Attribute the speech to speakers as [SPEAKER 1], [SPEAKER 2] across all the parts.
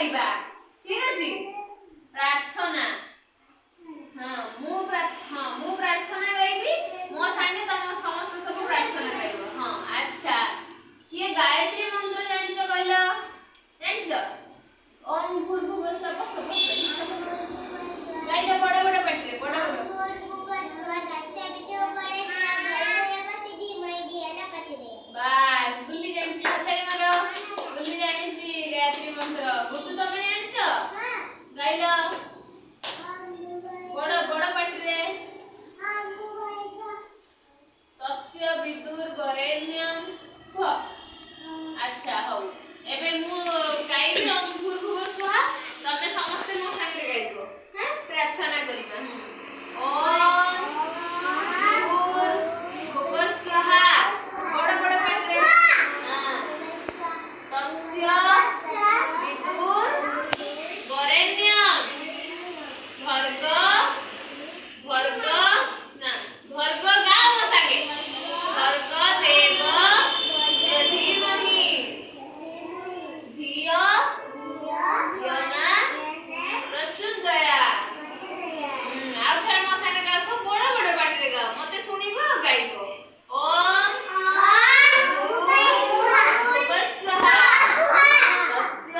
[SPEAKER 1] गाइबा ठीक अछि प्रार्थना हां मु प्रार्थना गाइबी मो संगे तम समस्त सब प्रार्थना गाइबो हां अच्छा ये गायत्री मंत्र जानिछ कहलो जानिछ ओम भूर्भुवस्सुः गाइजा बड़ बड़ पटरे बड़ बस गुल्ली जानिछ हाथाई मारो गुल्ली जानिछ गायत्री मंत्र बुतु तमे जानिछ हां गाइलो बड़ बड़ पटरे तस्य विदुर्वरेण्यं हो अच्छा हो एबे मु गाइबी ओम भूर्भुवस्सुः तमे समस्त मो संगे गाइबो हां प्रार्थना करिबा ओम भूर्भुवस्सुः बड़ बड़ पटरे हां तस्य विदुर्वरेण्यं भर्गो भर्गो ना भर्गो गाओ मो संगे भर्गो देवस्य धीमहि धियो यो न प्रचोदयात् आउ थरे मो संगे गाओ सब बड़ बड़ पाटरे गाओ मते सुनिबो गाइबो ओम भूर्भुवस्सुः तस्य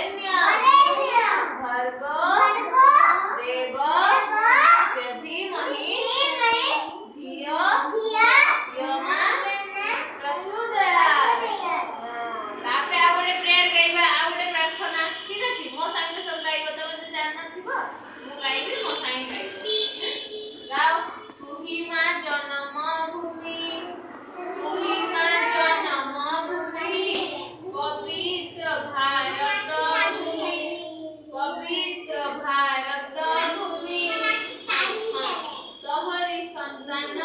[SPEAKER 1] विदुर्वरेण्यं भर्गो देवस्य धीमहि धियो यो न प्रचोदयात् तापरे आ गोटे प्रेयर गाइबा आ गोटे प्रार्थना ठीक अछि मो संगे सब गाइबो त जान नथिबो मु गाइबी मो संगे गाइबो गाओ तू ही मां जन्म भूमि पवित्र भारत भूमि तोहरी संतान